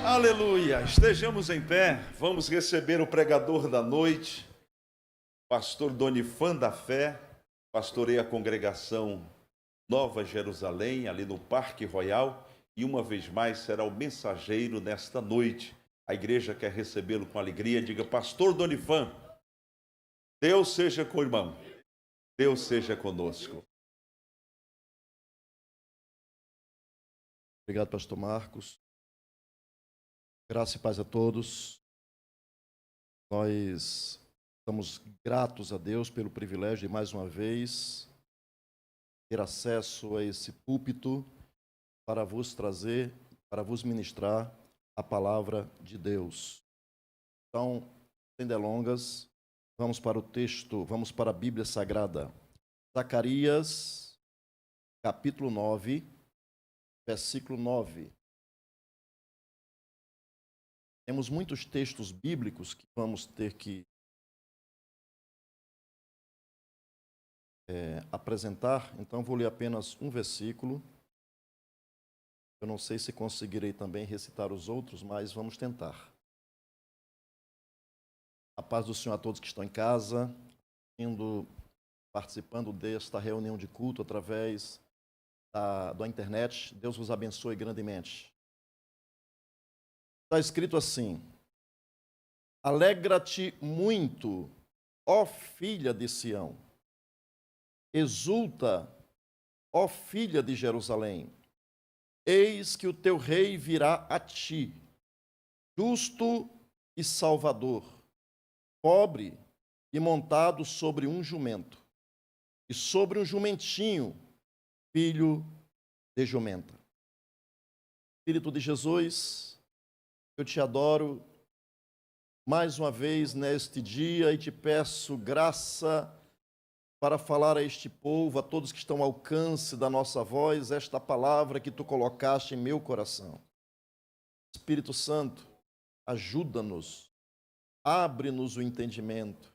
Aleluia! Estejamos em pé, vamos receber o pregador da noite, pastor Donifan da Fé, pastoreia a congregação Nova Jerusalém, ali no Parque Royal, e uma vez mais será o mensageiro nesta noite. A igreja quer recebê-lo com alegria. Diga, pastor Donifan, Deus seja com o irmão, Deus seja conosco. Obrigado, pastor Marcos. Graça e paz a todos. Nós estamos gratos a Deus pelo privilégio de, mais uma vez, ter acesso a esse púlpito para vos trazer, para vos ministrar a palavra de Deus. Então, sem delongas, vamos para o texto, vamos para a Bíblia Sagrada. Zacarias, capítulo 9, versículo 9. Temos muitos textos bíblicos que vamos ter que apresentar, então vou ler apenas um versículo. Eu não sei se conseguirei também recitar os outros, mas vamos tentar. A paz do Senhor a todos que estão em casa, participando desta reunião de culto através da internet. Deus vos abençoe grandemente. Está escrito assim: alegra-te muito, ó filha de Sião. Exulta, ó filha de Jerusalém. Eis que o teu rei virá a ti, justo e salvador, pobre e montado sobre um jumento, e sobre um jumentinho, filho de jumenta. Espírito de Jesus, eu te adoro mais uma vez neste dia e te peço graça para falar a este povo, a todos que estão ao alcance da nossa voz, esta palavra que tu colocaste em meu coração. Espírito Santo, ajuda-nos, abre-nos o entendimento.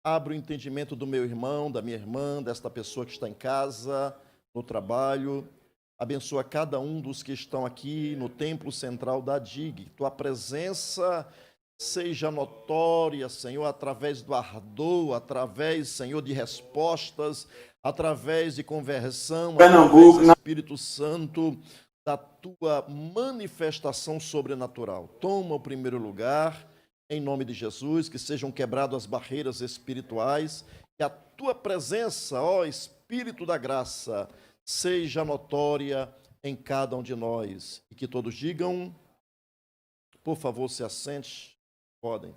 Abre o entendimento do meu irmão, da minha irmã, desta pessoa que está em casa, no trabalho. Abençoa cada um dos que estão aqui no templo central da DIG. Tua presença seja notória, Senhor, através do ardor, através, Senhor, de respostas, através de conversão, através do Espírito Santo, da tua manifestação sobrenatural. Toma o primeiro lugar, em nome de Jesus, que sejam quebradas as barreiras espirituais, que a tua presença, ó Espírito da graça, seja notória em cada um de nós. E que todos digam, por favor, se assente. Podem.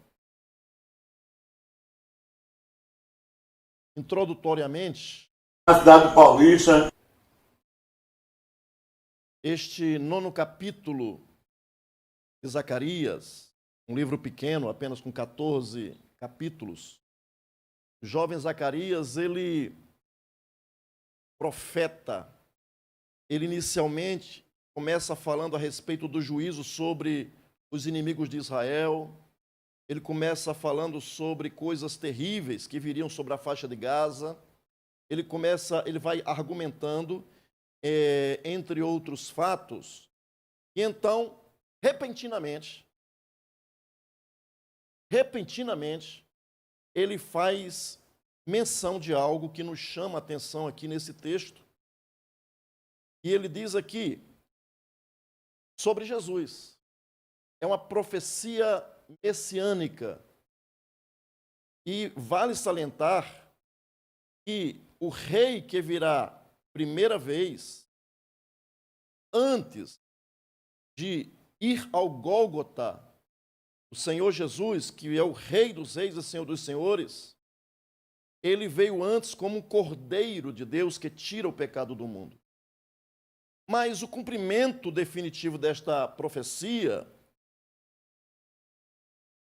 Introdutoriamente, na cidade paulista, este 9º capítulo de Zacarias, um livro pequeno, apenas com 14 capítulos. O jovem Zacarias, ele profeta, ele inicialmente começa falando a respeito do juízo sobre os inimigos de Israel. Ele começa falando sobre coisas terríveis que viriam sobre a faixa de Gaza. Ele vai argumentando, entre outros fatos, e então, repentinamente, ele faz menção de algo que nos chama a atenção aqui nesse texto. E ele diz aqui sobre Jesus. É uma profecia messiânica. E vale salientar que o rei que virá primeira vez, antes de ir ao Gólgota, o Senhor Jesus, que é o Rei dos Reis e Senhor dos Senhores, ele veio antes como um cordeiro de Deus que tira o pecado do mundo. Mas o cumprimento definitivo desta profecia,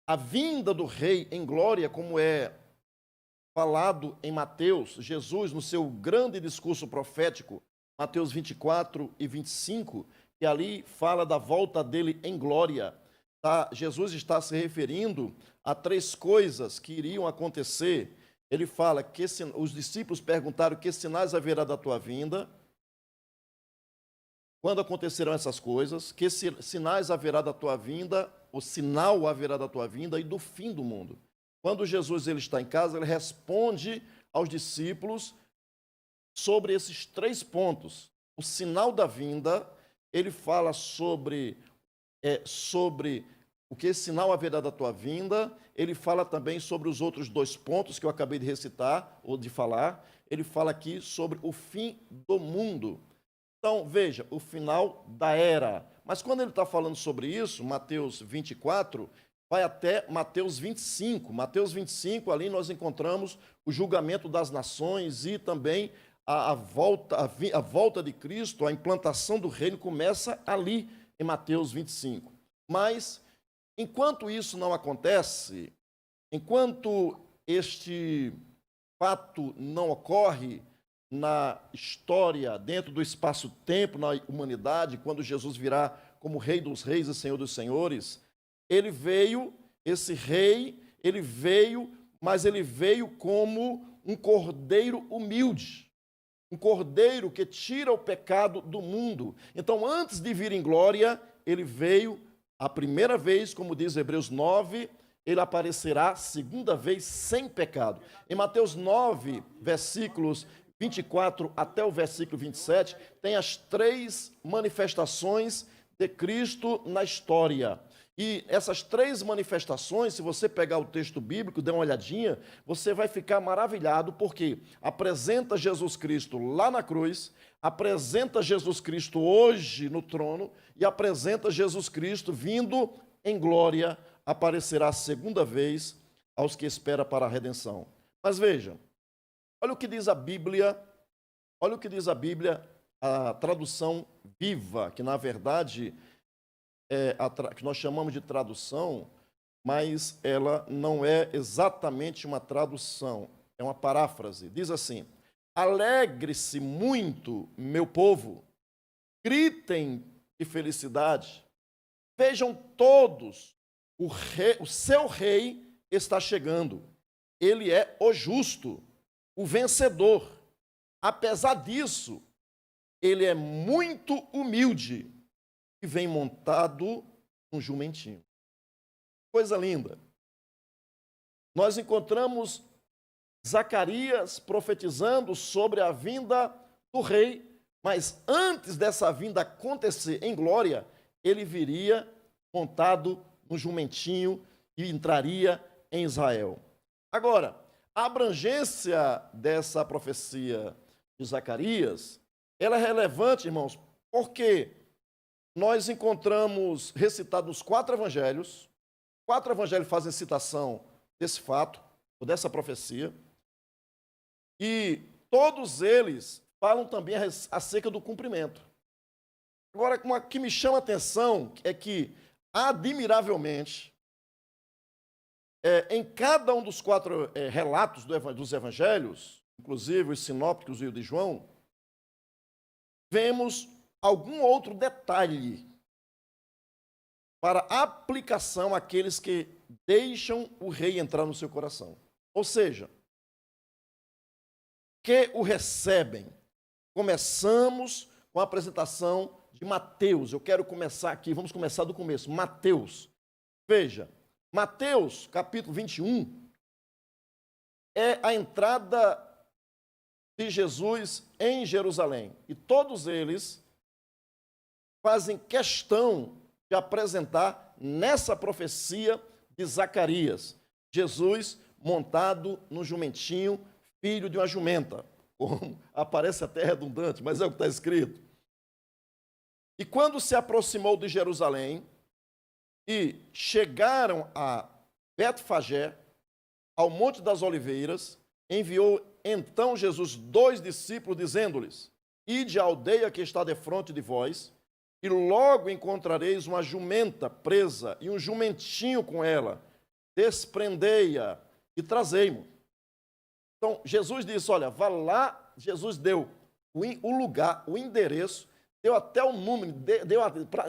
a vinda do rei em glória, como é falado em Mateus, Jesus, no seu grande discurso profético, Mateus 24 e 25, que ali fala da volta dele em glória. Jesus está se referindo a 3 coisas que iriam acontecer. Ele fala que os discípulos perguntaram que sinais haverá da tua vinda, quando acontecerão essas coisas, que sinais haverá da tua vinda, o sinal haverá da tua vinda e do fim do mundo. Quando Jesus ele está em casa, ele responde aos discípulos sobre esses 3 pontos. O sinal da vinda, ele fala sobre o que sinal haverá da tua vinda, ele fala também sobre os outros 2 pontos que eu acabei de recitar, ou de falar, ele fala aqui sobre o fim do mundo. Então, veja, o final da era. Mas quando ele está falando sobre isso, Mateus 24, vai até Mateus 25. Mateus 25, ali nós encontramos o julgamento das nações e também a volta de Cristo, a implantação do reino começa ali em Mateus 25. Mas, enquanto isso não acontece, enquanto este fato não ocorre na história, dentro do espaço-tempo, na humanidade, quando Jesus virá como Rei dos Reis e Senhor dos Senhores, ele veio, esse rei, ele veio, mas ele veio como um cordeiro humilde, um cordeiro que tira o pecado do mundo. Então, antes de vir em glória, ele veio a primeira vez, como diz Hebreus 9, ele aparecerá segunda vez sem pecado. Em Mateus 9, versículos 24 até o versículo 27, tem as 3 manifestações de Cristo na história. E essas 3 manifestações, se você pegar o texto bíblico, der uma olhadinha, você vai ficar maravilhado, porque apresenta Jesus Cristo lá na cruz, apresenta Jesus Cristo hoje no trono e apresenta Jesus Cristo vindo em glória, aparecerá a segunda vez aos que esperam para a redenção. Mas veja, olha o que diz a Bíblia, a tradução viva, que na verdade que nós chamamos de tradução, mas ela não é exatamente uma tradução, é uma paráfrase. Diz assim: alegre-se muito, meu povo, gritem de felicidade, vejam todos, o seu rei está chegando, ele é o justo, o vencedor. Apesar disso, ele é muito humilde e vem montado num jumentinho. Coisa linda. Nós encontramos Zacarias profetizando sobre a vinda do rei, mas antes dessa vinda acontecer em glória, ele viria montado num jumentinho e entraria em Israel. Agora, a abrangência dessa profecia de Zacarias, ela é relevante, irmãos, porque nós encontramos recitado nos 4 evangelhos, 4 evangelhos fazem citação desse fato, ou dessa profecia, e todos eles falam também acerca do cumprimento. Agora, o que me chama a atenção é que, admiravelmente, em cada um dos 4 relatos dos evangelhos, inclusive os sinópticos e o de João, vemos algum outro detalhe para aplicação àqueles que deixam o rei entrar no seu coração. Ou seja, que o recebem. Começamos com a apresentação de Mateus. Eu quero começar aqui, vamos começar do começo. Mateus. Veja, Mateus, capítulo 21, é a entrada de Jesus em Jerusalém. E todos eles fazem questão de apresentar nessa profecia de Zacarias, Jesus montado no jumentinho, filho de uma jumenta, como aparece até redundante, mas é o que está escrito. E quando se aproximou de Jerusalém e chegaram a Betfagé, ao Monte das Oliveiras, enviou então Jesus 2 discípulos, dizendo-lhes: ide à aldeia que está defronte de vós, e logo encontrareis uma jumenta presa e um jumentinho com ela. Desprendei-a e trazei-mo. Então, Jesus disse, olha, vá lá. Jesus deu o lugar, o endereço, deu até o número,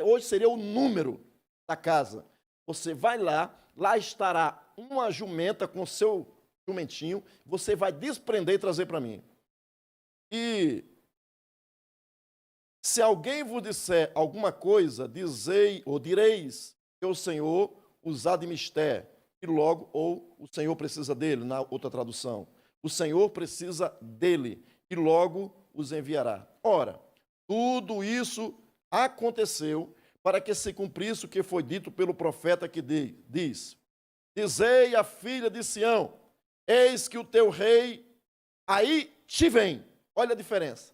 hoje seria o número da casa. Você vai lá, lá estará uma jumenta com o seu jumentinho, você vai desprender e trazer para mim. E Se alguém vos disser alguma coisa, dizei ou direis que o Senhor os admisté, e logo, ou o Senhor precisa dele, na outra tradução. O Senhor precisa dele, e logo os enviará. Ora, tudo isso aconteceu para que se cumprisse o que foi dito pelo profeta que diz: dizei à filha de Sião, eis que o teu rei aí te vem. Olha a diferença.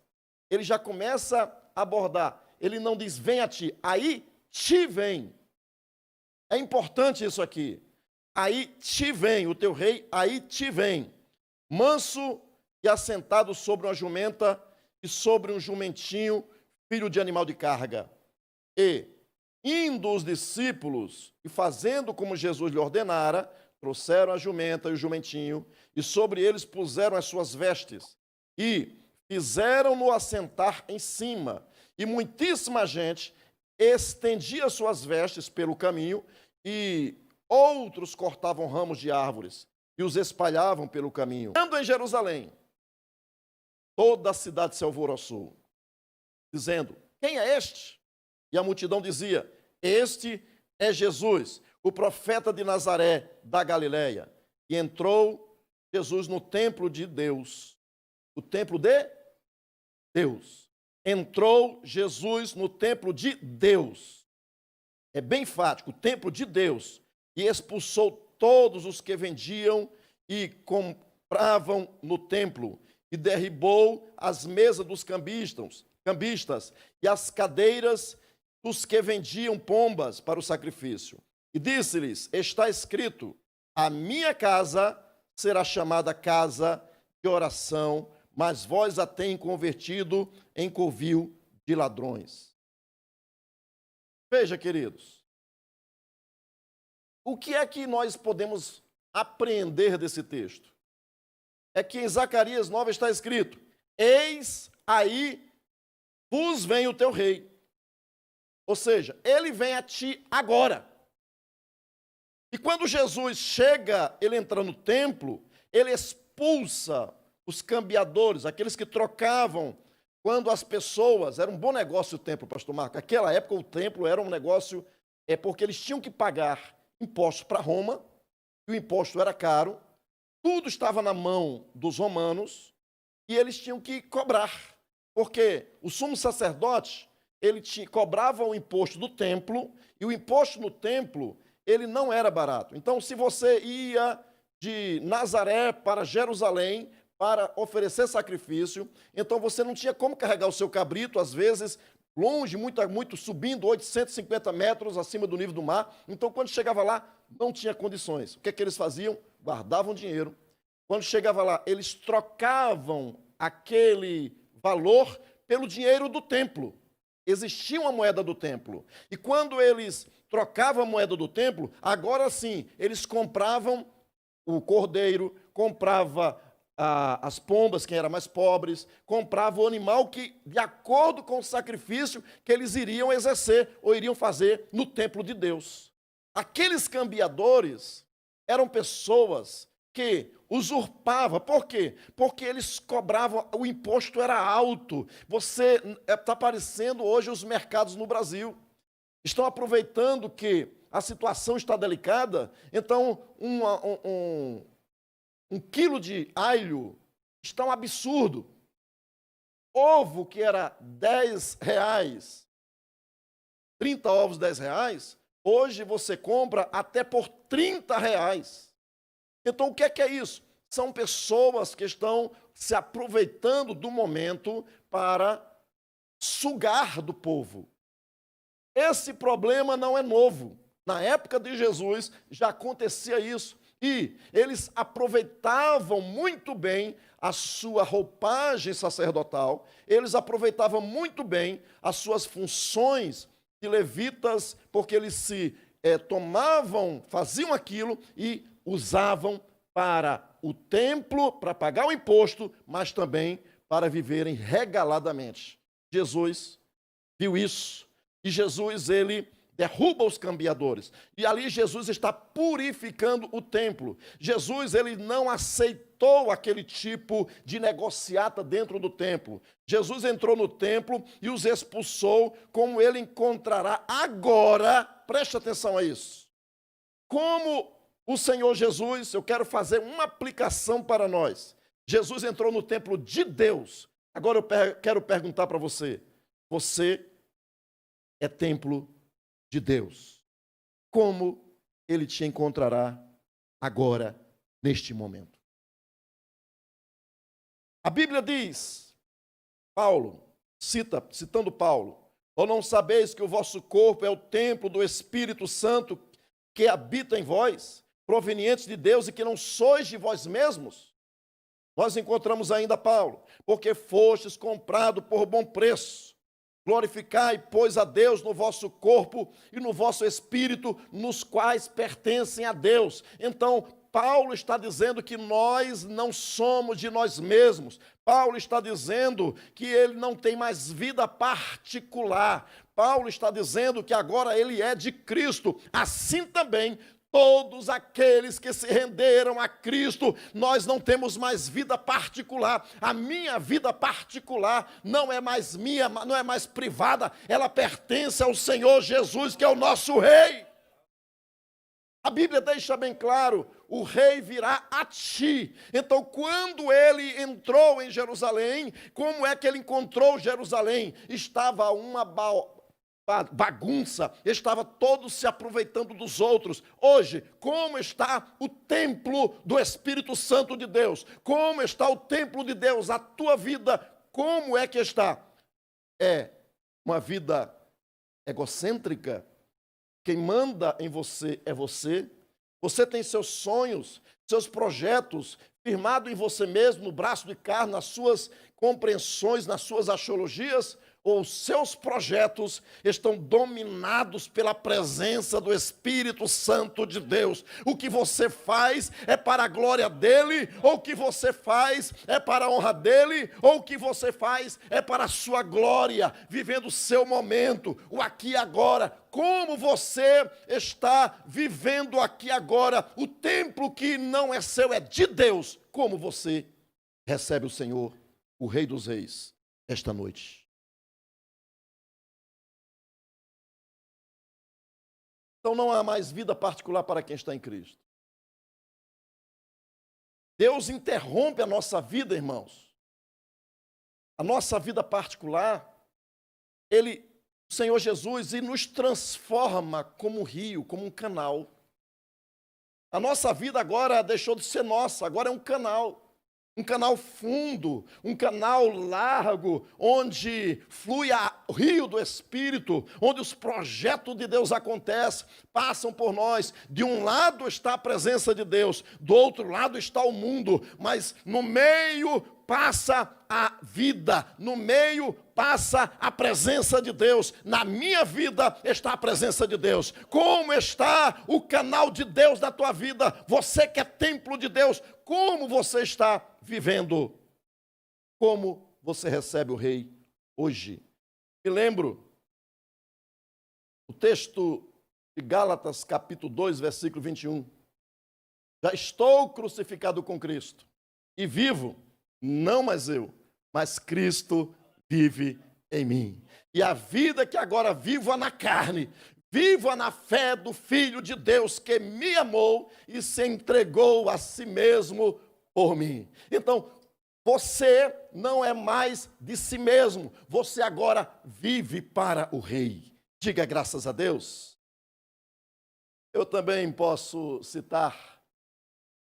Ele já começa a abordar. Ele não diz vem a ti, aí te vem. É importante isso aqui. Aí te vem, o teu rei aí te vem. Manso e assentado sobre uma jumenta e sobre um jumentinho, filho de animal de carga. E, indo os discípulos e fazendo como Jesus lhe ordenara, trouxeram a jumenta e o jumentinho, e sobre eles puseram as suas vestes, e fizeram-no assentar em cima. E muitíssima gente estendia suas vestes pelo caminho, e outros cortavam ramos de árvores e os espalhavam pelo caminho. Estando em Jerusalém, toda a cidade se alvoroçou, dizendo: quem é este? E a multidão dizia: este é Jesus, o profeta de Nazaré da Galileia. E entrou Jesus no templo de Deus. O templo de Deus. Entrou Jesus no templo de Deus. É bem enfático, o templo de Deus. E expulsou todos os que vendiam e compravam no templo. E derribou as mesas dos cambistas e as cadeiras dos que vendiam pombas para o sacrifício. E disse-lhes: está escrito, a minha casa será chamada casa de oração, mas vós a tem convertido em covil de ladrões. Veja, queridos, o que é que nós podemos aprender desse texto? É que em Zacarias 9 está escrito: eis aí vos vem o teu rei. Ou seja, ele vem a ti agora. E quando Jesus chega, ele entra no templo, ele expulsa os cambiadores, aqueles que trocavam quando as pessoas... Era um bom negócio o templo, pastor Marco. Naquela época o templo era um negócio, porque eles tinham que pagar impostos para Roma, e o imposto era caro, tudo estava na mão dos romanos, e eles tinham que cobrar, porque o sumo sacerdote, ele cobrava o imposto do templo, e o imposto no templo, ele não era barato. Então, se você ia de Nazaré para Jerusalém para oferecer sacrifício, então você não tinha como carregar o seu cabrito, às vezes, longe, muito subindo, 850 metros acima do nível do mar. Então, quando chegava lá, não tinha condições. O que é que eles faziam? Guardavam dinheiro. Quando chegava lá, eles trocavam aquele valor pelo dinheiro do templo. Existia uma moeda do templo. E quando eles trocavam a moeda do templo, agora sim, eles compravam o cordeiro, comprava as pombas, quem era mais pobres, comprava o animal que, de acordo com o sacrifício que eles iriam exercer ou iriam fazer no templo de Deus. Aqueles cambiadores eram pessoas que usurpavam. Por quê? Porque eles cobravam, o imposto era alto. Você está aparecendo hoje os mercados no Brasil. Estão aproveitando que a situação está delicada, então um quilo de alho está um absurdo. Ovo que era R$10, 30 ovos R$10, hoje você compra até por R$30. Então o que é isso? São pessoas que estão se aproveitando do momento para sugar do povo. Esse problema não é novo. Na época de Jesus já acontecia isso. E eles aproveitavam muito bem a sua roupagem sacerdotal, eles aproveitavam muito bem as suas funções de levitas, porque eles se tomavam, faziam aquilo e usavam para o templo, para pagar o imposto, mas também para viverem regaladamente. Jesus viu isso. E Jesus, ele derruba os cambiadores. E ali Jesus está purificando o templo. Jesus, ele não aceitou aceitou aquele tipo de negociata dentro do templo. Jesus entrou no templo e os expulsou, como ele encontrará agora, preste atenção a isso. Como o Senhor Jesus, eu quero fazer uma aplicação para nós. Jesus entrou no templo de Deus. Agora eu quero perguntar para você: você é templo de Deus? Como ele te encontrará agora, neste momento? A Bíblia diz, Paulo, citando Paulo: ou não sabeis que o vosso corpo é o templo do Espírito Santo que habita em vós, provenientes de Deus, e que não sois de vós mesmos? Nós encontramos ainda Paulo: porque fostes comprado por bom preço. Glorificai, pois, a Deus no vosso corpo e no vosso espírito, nos quais pertencem a Deus. Então, Paulo está dizendo que nós não somos de nós mesmos. Paulo está dizendo que ele não tem mais vida particular. Paulo está dizendo que agora ele é de Cristo. Assim também, todos aqueles que se renderam a Cristo, nós não temos mais vida particular. A minha vida particular não é mais minha, não é mais privada, ela pertence ao Senhor Jesus, que é o nosso Rei. A Bíblia deixa bem claro: o Rei virá a ti. Então, quando ele entrou em Jerusalém, como é que ele encontrou Jerusalém? Estava uma bagunça, estava todos se aproveitando dos outros. Hoje, como está o templo do Espírito Santo de Deus? Como está o templo de Deus? A tua vida, como é que está? É uma vida egocêntrica? Quem manda em você é você? Você tem seus sonhos, seus projetos firmados em você mesmo, no braço de carne, nas suas compreensões, nas suas axiologias? Ou seus projetos estão dominados pela presença do Espírito Santo de Deus? O que você faz é para a glória dele? Ou o que você faz é para a honra dele? Ou o que você faz é para a sua glória, vivendo o seu momento, o aqui e agora? Como você está vivendo aqui e agora? O templo que não é seu, é de Deus. Como você recebe o Senhor, o Rei dos Reis, esta noite? Então não há mais vida particular para quem está em Cristo. Deus interrompe a nossa vida, irmãos. A nossa vida particular, o Senhor Jesus, e nos transforma como um rio, como um canal. A nossa vida agora deixou de ser nossa, agora é um canal. Um canal fundo, um canal largo, onde flui o rio do Espírito, onde os projetos de Deus acontecem, passam por nós. De um lado está a presença de Deus, do outro lado está o mundo, mas no meio passa a vida, no meio passa a presença de Deus. Na minha vida está a presença de Deus. Como está o canal de Deus na tua vida? Você que é templo de Deus, como você está vivendo? Como você recebe o Rei hoje? Me lembro o texto de Gálatas, capítulo 2, versículo 21. Já estou crucificado com Cristo e vivo, não mais eu, mas Cristo vive em mim. E a vida que agora vivo na carne, vivo na fé do Filho de Deus que me amou e se entregou a si mesmo por mim. Então, você não é mais de si mesmo, você agora vive para o Rei. Diga graças a Deus. Eu também posso citar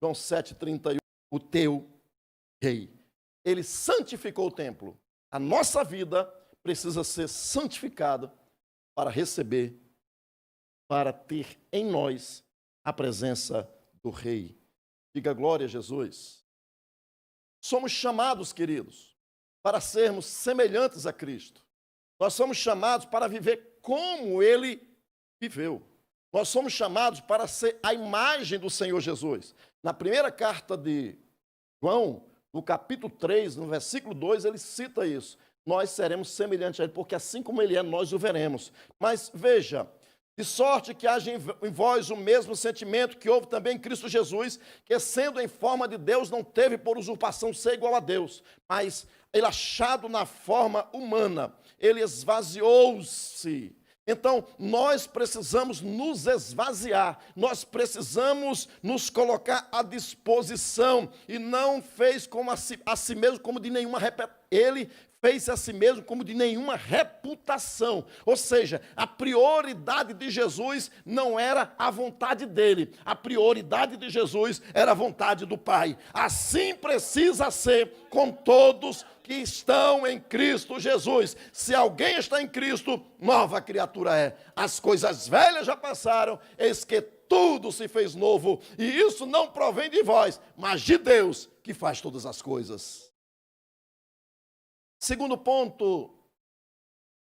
João 7,31, o teu Rei. Ele santificou o templo. A nossa vida precisa ser santificada para receber, para ter em nós a presença do Rei. Diga glória a Jesus. Somos chamados, queridos, para sermos semelhantes a Cristo. Nós somos chamados para viver como Ele viveu. Nós somos chamados para ser a imagem do Senhor Jesus. Na primeira carta de João, no capítulo 3, no versículo 2, ele cita isso. Nós seremos semelhantes a Ele, porque assim como Ele é, nós o veremos. Mas veja, De sorte que haja em vós o mesmo sentimento que houve também em Cristo Jesus, que sendo em forma de Deus, não teve por usurpação ser igual a Deus, mas ele achado na forma humana, ele esvaziou-se. Então, nós precisamos nos esvaziar, nós precisamos nos colocar à disposição, e não fez como a si mesmo como de nenhuma ele fez a si mesmo como de nenhuma reputação. Ou seja, a prioridade de Jesus não era a vontade dele, a prioridade de Jesus era a vontade do Pai. Assim precisa ser com todos que estão em Cristo Jesus. Se alguém está em Cristo, nova criatura é. As coisas velhas já passaram, eis que tudo se fez novo. E isso não provém de vós, mas de Deus, que faz todas as coisas. Segundo ponto,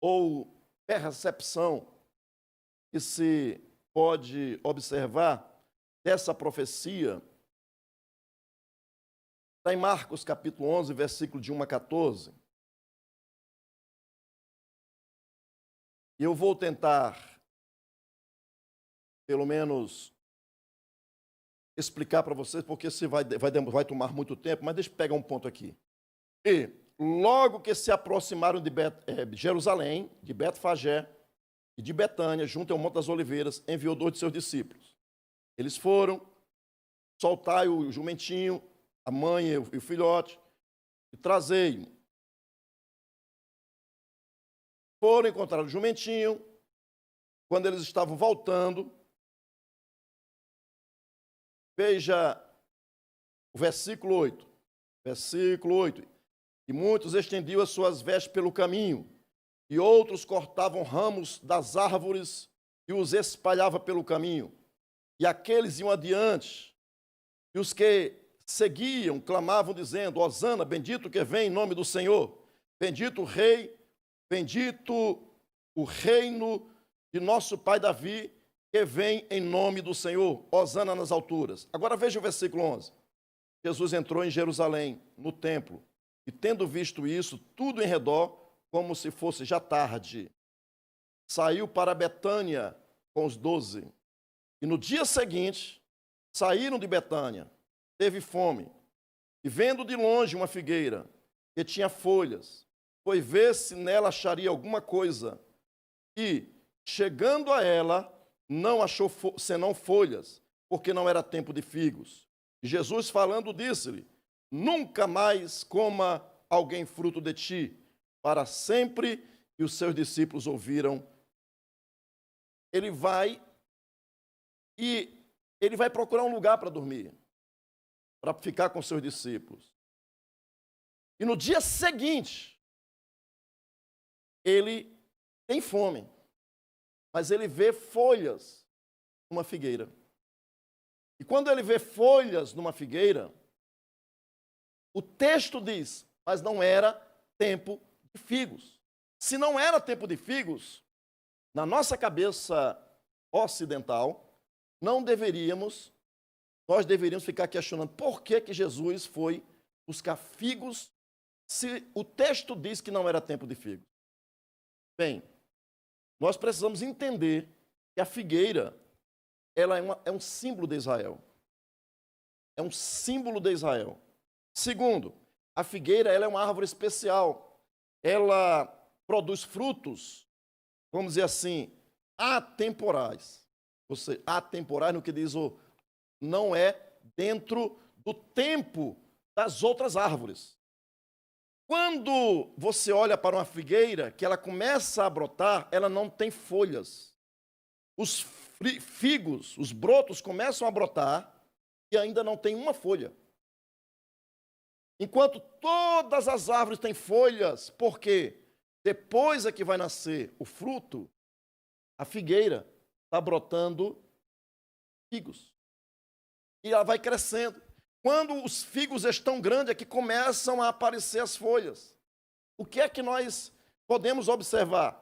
ou percepção, que se pode observar dessa profecia, está em Marcos capítulo 11, versículo de 1 a 14. E eu vou tentar, pelo menos, explicar para vocês, porque se vai tomar muito tempo, mas deixa eu pegar um ponto aqui. E logo que se aproximaram de Jerusalém, de Betfagé e de Betânia, junto ao Monte das Oliveiras, enviou 2 de seus discípulos. Eles foram, soltai o jumentinho, a mãe e o filhote, e trazei-o. Foram encontrar o jumentinho. Quando eles estavam voltando, veja o versículo 8. Versículo 8. E muitos estendiam as suas vestes pelo caminho, e outros cortavam ramos das árvores e os espalhavam pelo caminho. E aqueles iam adiante, e os que seguiam clamavam, dizendo: Hosana, bendito que vem em nome do Senhor, bendito o Rei, bendito o reino de nosso pai Davi, que vem em nome do Senhor, Hosana nas alturas. Agora veja o versículo 11. Jesus entrou em Jerusalém, no templo, e tendo visto isso, tudo em redor, como se fosse já tarde, saiu para Betânia com os 12. E no dia seguinte, saíram de Betânia, teve fome, e vendo de longe uma figueira, que tinha folhas, foi ver se nela acharia alguma coisa. E, chegando a ela, não achou senão folhas, porque não era tempo de figos. E Jesus, falando, disse-lhe: nunca mais coma alguém fruto de ti, para sempre. E os seus discípulos ouviram. Ele vai procurar um lugar para dormir, para ficar com seus discípulos. E no dia seguinte, ele tem fome, mas ele vê folhas numa figueira. E quando ele vê folhas numa figueira, o texto diz: mas não era tempo de figos. Se não era tempo de figos, na nossa cabeça ocidental, nós deveríamos ficar questionando por que Jesus foi buscar figos, se o texto diz que não era tempo de figos. Bem, nós precisamos entender que a figueira ela é um símbolo de Israel. É um símbolo de Israel. Segundo, a figueira ela é uma árvore especial. Ela produz frutos, vamos dizer assim, atemporais. Ou seja, atemporais no que diz não é dentro do tempo das outras árvores. Quando você olha para uma figueira, que ela começa a brotar, ela não tem folhas. Os figos, os brotos começam a brotar e ainda não tem uma folha. Enquanto todas as árvores têm folhas, porque depois é que vai nascer o fruto, a figueira está brotando figos. E ela vai crescendo. Quando os figos estão grandes é que começam a aparecer as folhas. O que é que nós podemos observar?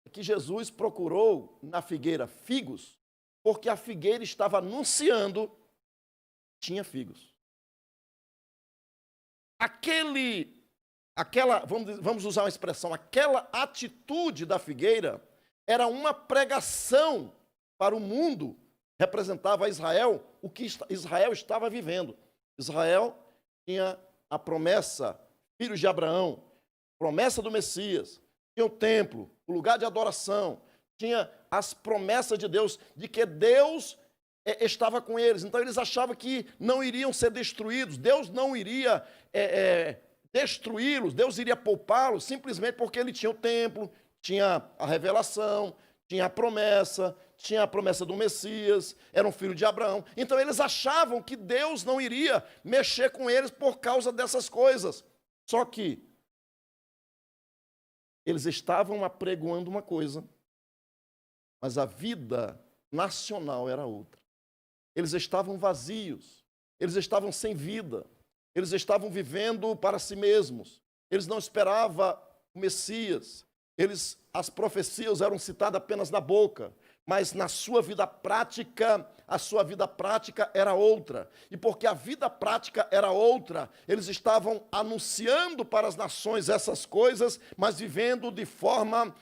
É que Jesus procurou na figueira figos, porque a figueira estava anunciando que tinha figos. Vamos usar uma expressão, aquela atitude da figueira era uma pregação para o mundo, representava a Israel o que Israel estava vivendo. Israel tinha a promessa, filhos de Abraão, promessa do Messias, tinha o templo, o lugar de adoração, tinha as promessas de Deus, de que Deus estava com eles. Então eles achavam que não iriam ser destruídos, Deus não iria destruí-los, Deus iria poupá-los, simplesmente porque ele tinha o templo, tinha a revelação, tinha a promessa do Messias, era um filho de Abraão. Então eles achavam que Deus não iria mexer com eles por causa dessas coisas. Só que eles estavam apregoando uma coisa, mas a vida nacional era outra. Eles estavam vazios, eles estavam sem vida, eles estavam vivendo para si mesmos, eles não esperavam o Messias, as profecias eram citadas apenas na boca, mas na sua vida prática, a sua vida prática era outra. E porque a vida prática era outra, eles estavam anunciando para as nações essas coisas, mas vivendo de forma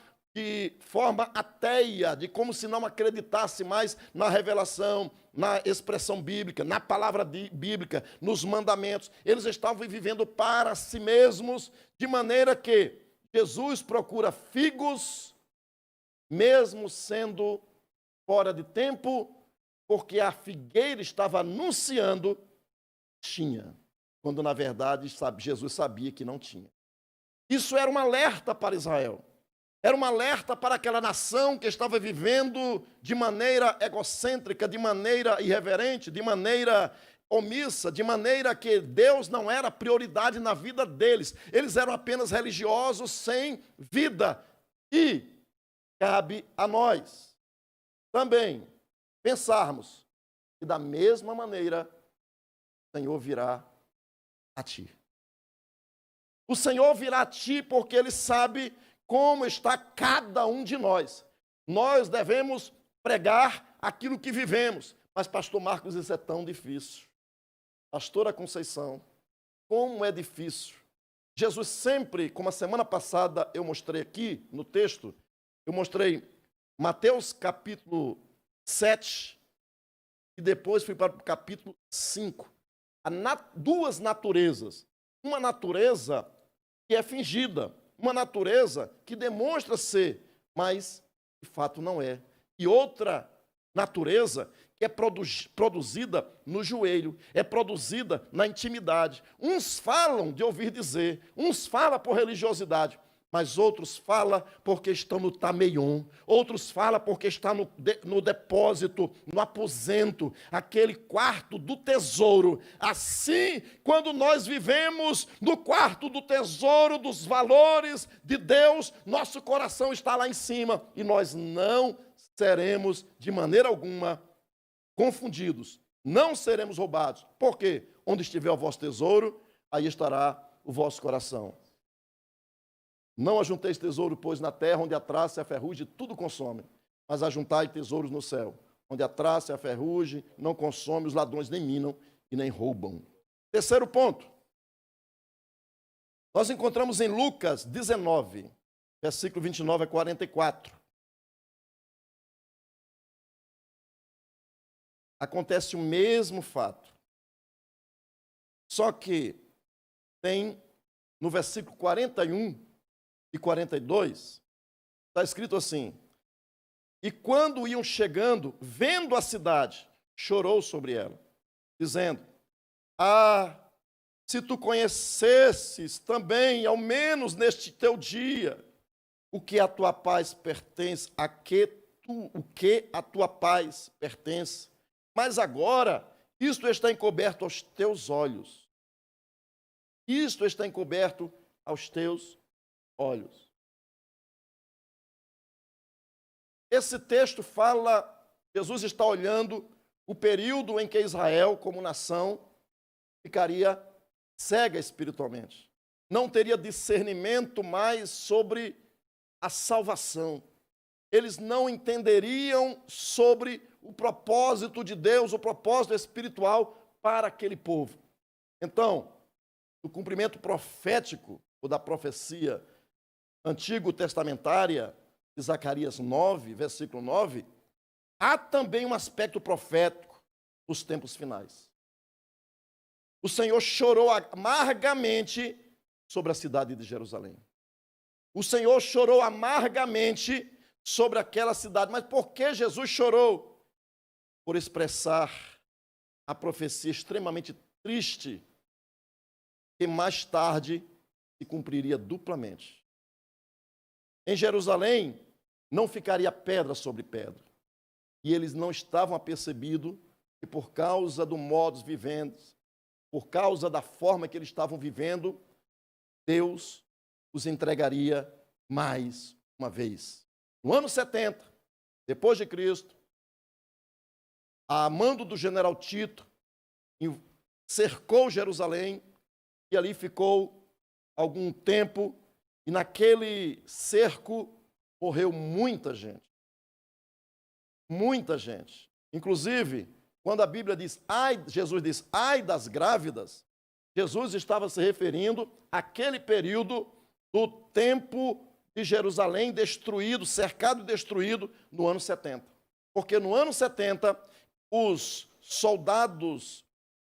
ateia, de como se não acreditasse mais na revelação, na expressão bíblica, na palavra bíblica, nos mandamentos. Eles estavam vivendo para si mesmos, de maneira que Jesus procura figos, mesmo sendo fora de tempo, porque a figueira estava anunciando tinha, quando na verdade Jesus sabia que não tinha. Isso era um alerta para Israel. Era um alerta para aquela nação que estava vivendo de maneira egocêntrica, de maneira irreverente, de maneira omissa, de maneira que Deus não era prioridade na vida deles. Eles eram apenas religiosos sem vida. E cabe a nós também pensarmos que da mesma maneira o Senhor virá a ti. O Senhor virá a ti porque Ele sabe como está cada um de nós. Nós devemos pregar aquilo que vivemos. Mas, pastor Marcos, isso é tão difícil. Pastora Conceição, como é difícil. Jesus sempre, como a semana passada eu mostrei aqui no texto, eu mostrei Mateus capítulo 7 e depois fui para o capítulo 5. Duas naturezas. Uma natureza que é fingida, uma natureza que demonstra ser, mas de fato não é. E outra natureza que é produzida no joelho, é produzida na intimidade. Uns falam de ouvir dizer, uns falam por religiosidade, mas outros falam porque estão no tameion, outros falam porque estão no depósito, no aposento, aquele quarto do tesouro. Assim, quando nós vivemos no quarto do tesouro dos valores de Deus, nosso coração está lá em cima e nós não seremos de maneira alguma confundidos, não seremos roubados. Por quê? Onde estiver o vosso tesouro, aí estará o vosso coração. Não ajunteis tesouro, pois, na terra, onde a traça e a ferrugem tudo consome, mas ajuntai tesouros no céu, onde a traça e a ferrugem não consome, os ladrões nem minam e nem roubam. Terceiro ponto. Nós encontramos em Lucas 19, versículo 29 a 44. Acontece o mesmo fato. Só que tem no versículo 41 e 42, está escrito assim: e quando iam chegando, vendo a cidade, chorou sobre ela, dizendo: ah, se tu conhecesses também, ao menos neste teu dia, o que a tua paz pertence, o que a tua paz pertence. Mas agora, isto está encoberto aos teus olhos. Isto está encoberto aos teus olhos. Esse texto fala, Jesus está olhando o período em que Israel, como nação, ficaria cega espiritualmente. Não teria discernimento mais sobre a salvação. Eles não entenderiam sobre o propósito de Deus, o propósito espiritual para aquele povo. Então, o cumprimento profético ou da profecia antigo-testamentária de Zacarias 9, versículo 9, há também um aspecto profético nos tempos finais. O Senhor chorou amargamente sobre a cidade de Jerusalém. O Senhor chorou amargamente sobre aquela cidade. Mas por que Jesus chorou? Por expressar a profecia extremamente triste, que mais tarde se cumpriria duplamente. Em Jerusalém não ficaria pedra sobre pedra. E eles não estavam apercebidos que por causa do modus vivendi, por causa da forma que eles estavam vivendo, Deus os entregaria mais uma vez. No ano 70, depois de Cristo, a mando do general Tito, cercou Jerusalém e ali ficou algum tempo, e naquele cerco morreu muita gente. Muita gente. Inclusive, quando a Bíblia diz, Jesus diz, ai das grávidas, Jesus estava se referindo àquele período do tempo de Jerusalém destruído, cercado e destruído no ano 70. Porque no ano 70, os soldados,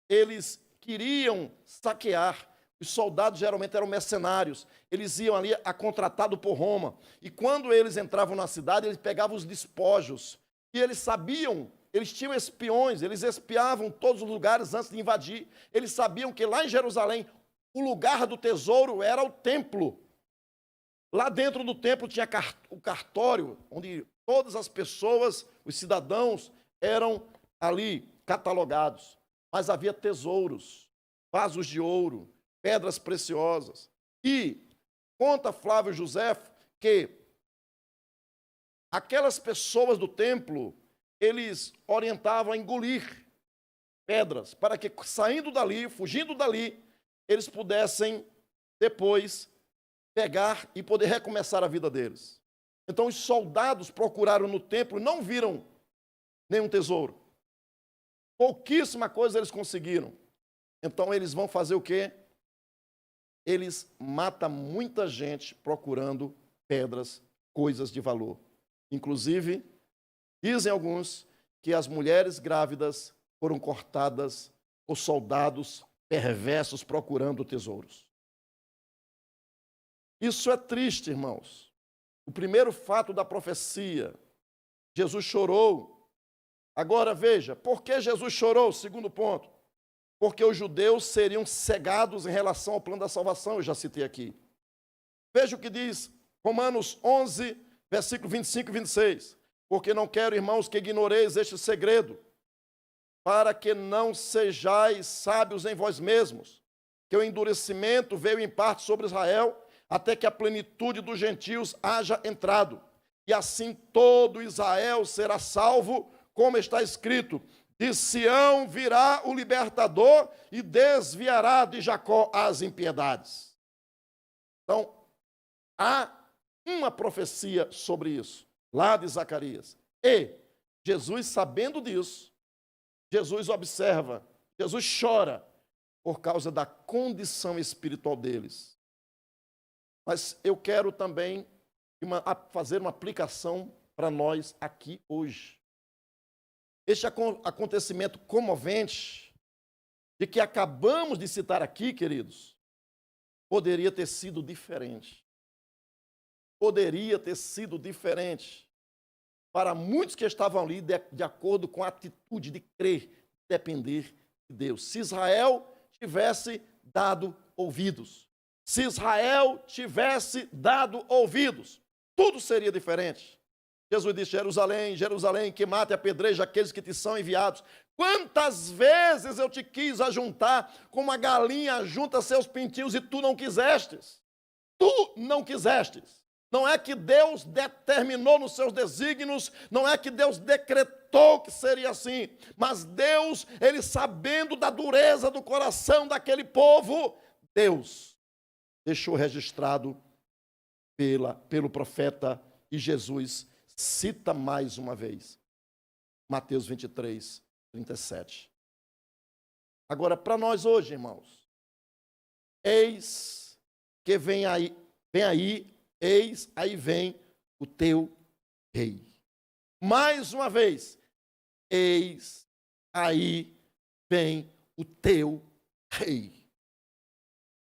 eles queriam saquear. Os soldados geralmente eram mercenários. Eles iam ali contratados por Roma. E quando eles entravam na cidade, eles pegavam os despojos. E eles sabiam, eles tinham espiões, eles espiavam todos os lugares antes de invadir. Eles sabiam que lá em Jerusalém, o lugar do tesouro era o templo. Lá dentro do templo tinha o cartório, onde todas as pessoas, os cidadãos, eram ali catalogados. Mas havia tesouros, vasos de ouro, pedras preciosas. E conta Flávio Josefo que aquelas pessoas do templo, eles orientavam a engolir pedras, para que saindo dali, fugindo dali, eles pudessem depois pegar e poder recomeçar a vida deles. Então os soldados procuraram no templo e não viram nenhum tesouro. Pouquíssima coisa eles conseguiram. Então eles vão fazer o quê? Eles matam muita gente procurando pedras, coisas de valor. Inclusive, dizem alguns que as mulheres grávidas foram cortadas por soldados perversos procurando tesouros. Isso é triste, irmãos. O primeiro fato da profecia, Jesus chorou. Agora veja, por que Jesus chorou? Segundo ponto. Porque os judeus seriam cegados em relação ao plano da salvação, eu já citei aqui. Veja o que diz Romanos 11, versículo 25 e 26. Porque não quero, irmãos, que ignoreis este segredo, para que não sejais sábios em vós mesmos, que o endurecimento veio em parte sobre Israel, até que a plenitude dos gentios haja entrado. E assim todo Israel será salvo, como está escrito, de Sião virá o libertador e desviará de Jacó as impiedades. Então, há uma profecia sobre isso, lá de Zacarias. E Jesus, sabendo disso, Jesus observa, Jesus chora por causa da condição espiritual deles. Mas eu quero também fazer uma aplicação para nós aqui hoje. Este acontecimento comovente, de que acabamos de citar aqui, queridos, poderia ter sido diferente. Poderia ter sido diferente para muitos que estavam ali de acordo com a atitude de crer, depender de Deus. Se Israel tivesse dado ouvidos, se Israel tivesse dado ouvidos, tudo seria diferente. Jesus disse, Jerusalém, Jerusalém, que mate e apedreja aqueles que te são enviados. Quantas vezes eu te quis ajuntar, como a galinha junta seus pintinhos, e tu não quisestes. Tu não quisestes. Não é que Deus determinou nos seus desígnios, não é que Deus decretou que seria assim, mas Deus, ele sabendo da dureza do coração daquele povo, Deus deixou registrado pelo profeta, e Jesus cita mais uma vez, Mateus 23, 37. Agora, para nós hoje, irmãos, eis que vem aí, eis, aí vem o teu rei. mais uma vez, eis aí vem o teu rei.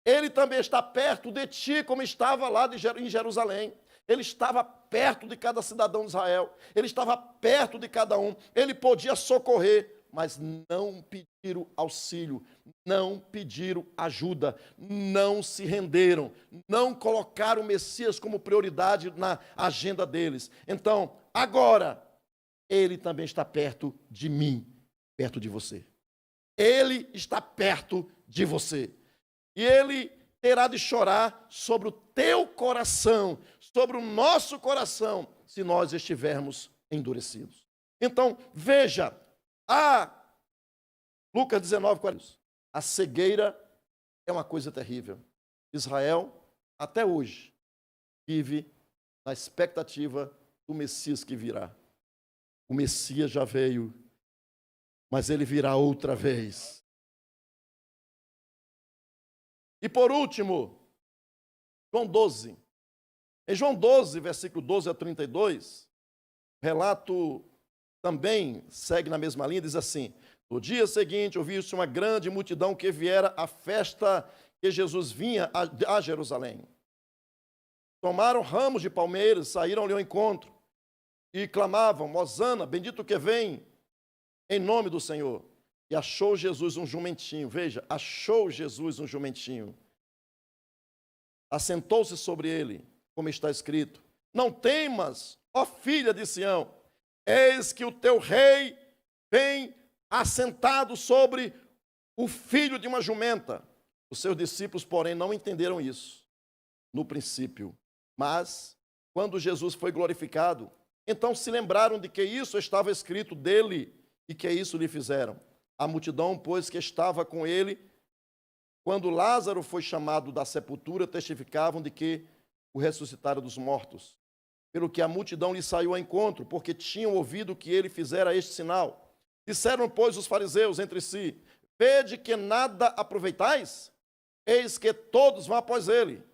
Ele também está perto de ti, como estava lá em Jerusalém. Ele estava perto de cada cidadão de Israel. Ele estava perto de cada um. Ele podia socorrer, mas não pediram auxílio, não pediram ajuda, não se renderam, não colocaram o Messias como prioridade na agenda deles. Então, agora, ele também está perto de mim, perto de você. Ele está perto de você. E ele terá de chorar sobre o teu coração, sobre o nosso coração, se nós estivermos endurecidos. Então, veja, Lucas 19, 40. A cegueira é uma coisa terrível. Israel, até hoje, vive na expectativa do Messias que virá. O Messias já veio, mas ele virá outra vez. E por último, João 12. Em João 12, versículo 12 a 32, o relato também segue na mesma linha, diz assim: no dia seguinte, ouviu-se uma grande multidão que viera à festa que Jesus vinha a Jerusalém. Tomaram ramos de palmeiras, saíram-lhe ao encontro e clamavam: Hosana, bendito que vem em nome do Senhor. E achou Jesus um jumentinho, veja, achou Jesus um jumentinho. Assentou-se sobre ele, como está escrito: não temas, ó filha de Sião, eis que o teu rei vem assentado sobre o filho de uma jumenta. Os seus discípulos, porém, não entenderam isso no princípio. Mas, quando Jesus foi glorificado, então se lembraram de que isso estava escrito dele e que isso lhe fizeram. A multidão, pois, que estava com ele, quando Lázaro foi chamado da sepultura, testificavam de que o ressuscitaram dos mortos. Pelo que a multidão lhe saiu ao encontro, porque tinham ouvido que ele fizera este sinal. Disseram, pois, os fariseus entre si: vede que nada aproveitais? Eis que todos vão após ele.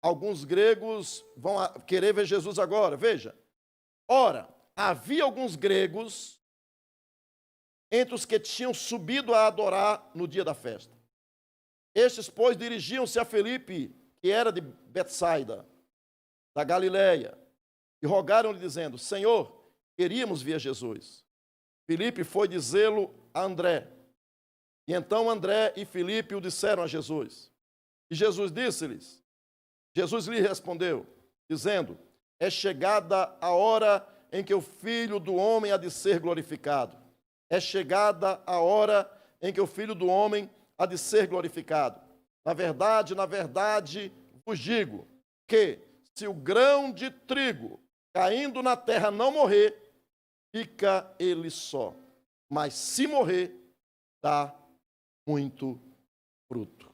Alguns gregos vão querer ver Jesus agora. Veja. Ora, havia alguns gregos entre os que tinham subido a adorar no dia da festa. Estes, pois, dirigiam-se a Filipe, que era de Betsaida, da Galileia, e rogaram-lhe, dizendo: Senhor, queríamos ver Jesus. Filipe foi dizê-lo a André. E então André e Filipe o disseram a Jesus. E Jesus disse-lhes, Jesus lhe respondeu, dizendo: é chegada a hora em que o Filho do Homem há de ser glorificado. É chegada a hora em que o Filho do Homem há de ser glorificado. Na verdade, vos digo que se o grão de trigo caindo na terra não morrer, fica ele só. Mas se morrer, dá muito fruto.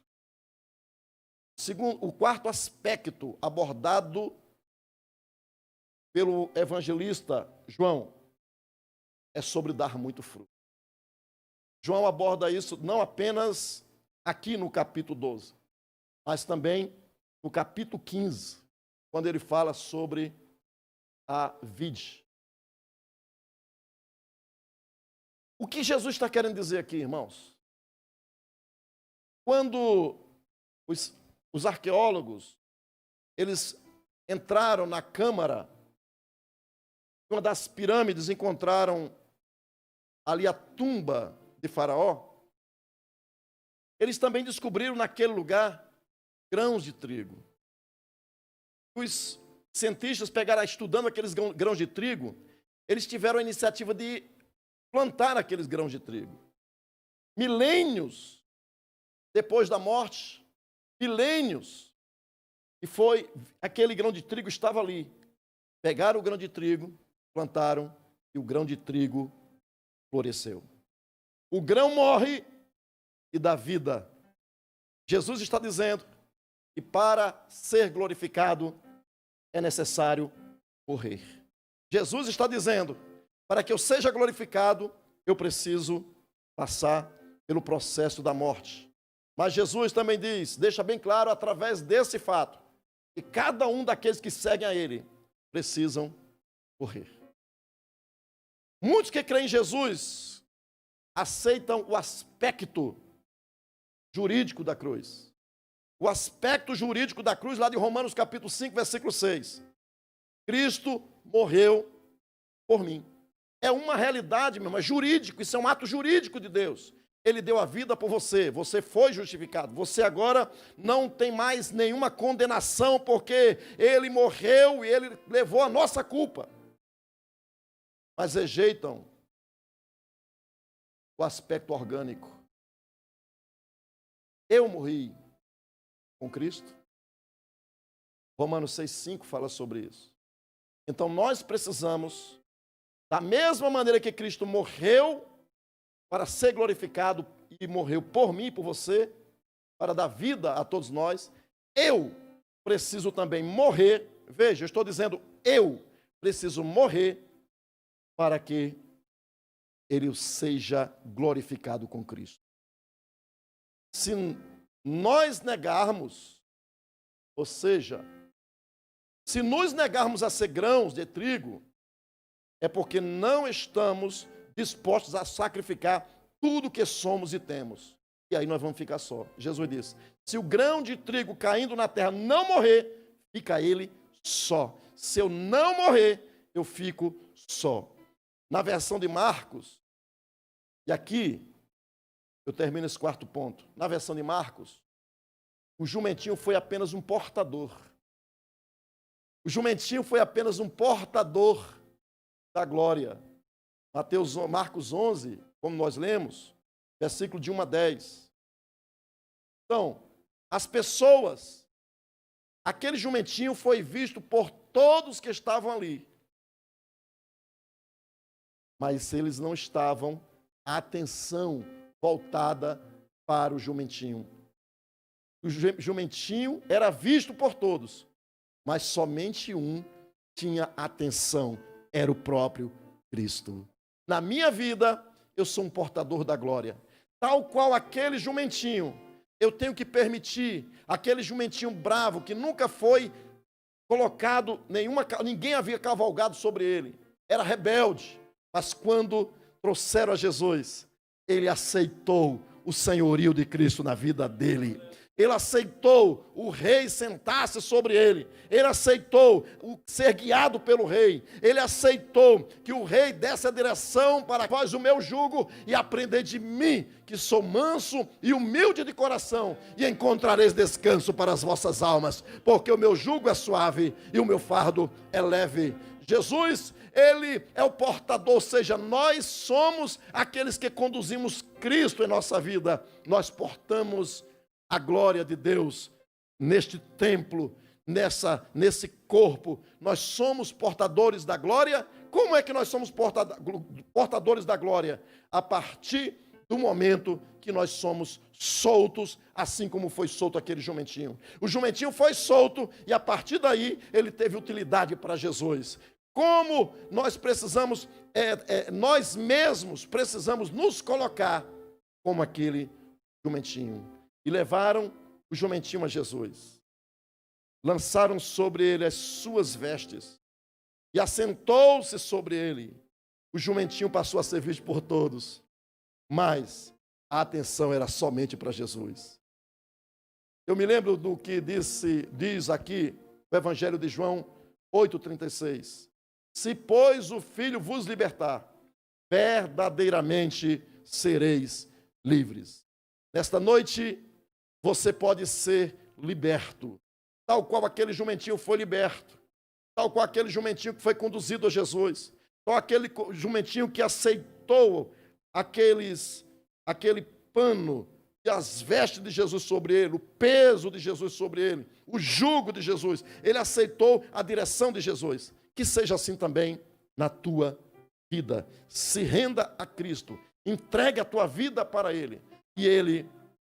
Segundo, o quarto aspecto abordado pelo evangelista João é sobre dar muito fruto. João aborda isso não apenas aqui no capítulo 12, mas também no capítulo 15, quando ele fala sobre a vide. O que Jesus está querendo dizer aqui, irmãos? Quando os arqueólogos, eles entraram na câmara, uma das pirâmides, encontraram ali a tumba de Faraó, eles também descobriram naquele lugar grãos de trigo. Os cientistas pegaram, estudando aqueles grãos de trigo, eles tiveram a iniciativa de plantar aqueles grãos de trigo. Milênios depois da morte, milênios, e foi, aquele grão de trigo estava ali. Pegaram o grão de trigo, plantaram, e o grão de trigo floresceu. O grão morre e dá vida. Jesus está dizendo que para ser glorificado é necessário morrer. Jesus está dizendo, para que eu seja glorificado, eu preciso passar pelo processo da morte. Mas Jesus também diz, deixa bem claro através desse fato, que cada um daqueles que seguem a Ele precisam morrer. Muitos que creem em Jesus aceitam o aspecto jurídico da cruz. O aspecto jurídico da cruz, lá de Romanos capítulo 5, versículo 6. Cristo morreu por mim. É uma realidade, meu irmão, é jurídico, isso é um ato jurídico de Deus. Ele deu a vida por você, você foi justificado. Você agora não tem mais nenhuma condenação, porque ele morreu e ele levou a nossa culpa. Mas rejeitam o aspecto orgânico. Eu morri com Cristo. Romanos 6,5 fala sobre isso. Então nós precisamos, da mesma maneira que Cristo morreu para ser glorificado e morreu por mim e por você, para dar vida a todos nós, eu preciso também morrer. Veja, eu estou dizendo, eu preciso morrer para que ele seja glorificado com Cristo. Se nós negarmos, ou seja, se nos negarmos a ser grãos de trigo, é porque não estamos dispostos a sacrificar tudo que somos e temos. E aí nós vamos ficar só. Jesus disse, se o grão de trigo caindo na terra não morrer, fica ele só. Se eu não morrer, eu fico só. Na versão de Marcos, e aqui eu termino esse quarto ponto. Na versão de Marcos, o jumentinho foi apenas um portador. O jumentinho foi apenas um portador da glória. Marcos 11, como nós lemos, versículo de 1 a 10. Então, as pessoas, aquele jumentinho foi visto por todos que estavam ali. Mas eles não estavam a atenção voltada para o jumentinho. O jumentinho era visto por todos, mas somente um tinha atenção, era o próprio Cristo. Na minha vida, eu sou um portador da glória. Tal qual aquele jumentinho, eu tenho que permitir, aquele jumentinho bravo, que nunca foi colocado, ninguém havia cavalgado sobre ele, era rebelde, mas quando trouxeram a Jesus, ele aceitou o senhorio de Cristo na vida dele. Ele aceitou o rei sentar-se sobre ele. Ele aceitou ser guiado pelo rei. Ele aceitou que o rei desse a direção para vós o meu jugo e aprender de mim, que sou manso e humilde de coração, e encontrareis descanso para as vossas almas, porque o meu jugo é suave e o meu fardo é leve. Jesus, ele é o portador, ou seja, nós somos aqueles que conduzimos Cristo em nossa vida. Nós portamos a glória de Deus neste templo, nesse corpo. Nós somos portadores da glória. Como é que nós somos portadores da glória? A partir do momento que nós somos soltos, assim como foi solto aquele jumentinho. O jumentinho foi solto e a partir daí ele teve utilidade para Jesus. Como nós precisamos, nós mesmos precisamos nos colocar como aquele jumentinho. E levaram o jumentinho a Jesus. Lançaram sobre ele as suas vestes. E assentou-se sobre ele. O jumentinho passou a ser visto por todos. Mas a atenção era somente para Jesus. Eu me lembro do que diz aqui o Evangelho de João 8,36. Se, pois, o Filho vos libertar, verdadeiramente sereis livres. Nesta noite, você pode ser liberto, tal qual aquele jumentinho foi liberto, tal qual aquele jumentinho que foi conduzido a Jesus, tal aquele jumentinho que aceitou aquele pano e as vestes de Jesus sobre ele, o peso de Jesus sobre ele, o jugo de Jesus. Ele aceitou a direção de Jesus. Que seja assim também na tua vida. Se renda a Cristo, entregue a tua vida para Ele e Ele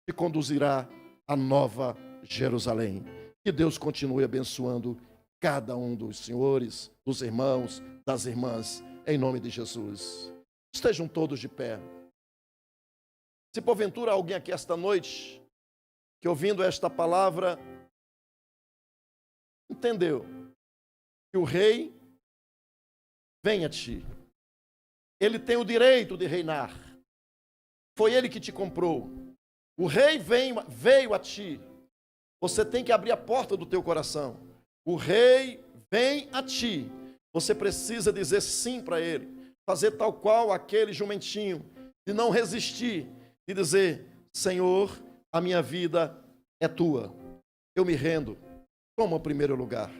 te conduzirá a Nova Jerusalém. Que Deus continue abençoando cada um dos senhores, dos irmãos, das irmãs, em nome de Jesus. Estejam todos de pé. Se porventura alguém aqui esta noite, que ouvindo esta palavra, entendeu que o rei vem a ti, Ele tem o direito de reinar. Foi ele que te comprou. O rei veio a ti. Você tem que abrir a porta do teu coração. O rei vem a ti. Você precisa dizer sim para ele. Fazer tal qual aquele jumentinho. De não resistir. E dizer: Senhor, a minha vida é tua. Eu me rendo. Toma o primeiro lugar.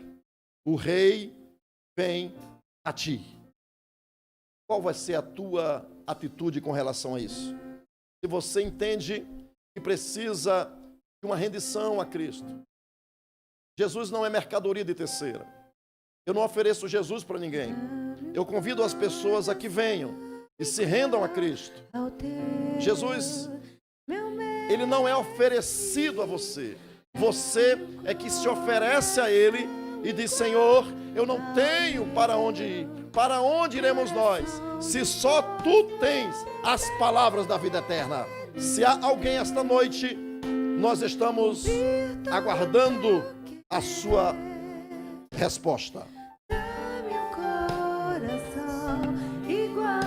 O rei vem a ti. Qual vai ser a tua atitude com relação a isso? Se você entende que precisa de uma rendição a Cristo. Jesus não é mercadoria de terceira. Eu não ofereço Jesus para ninguém. Eu convido as pessoas a que venham e se rendam a Cristo. Jesus, ele não é oferecido a você. Você é que se oferece a ele e diz: Senhor, eu não tenho para onde ir. Para onde iremos nós, se só tu tens as palavras da vida eterna? Se há alguém esta noite, nós estamos aguardando a sua resposta.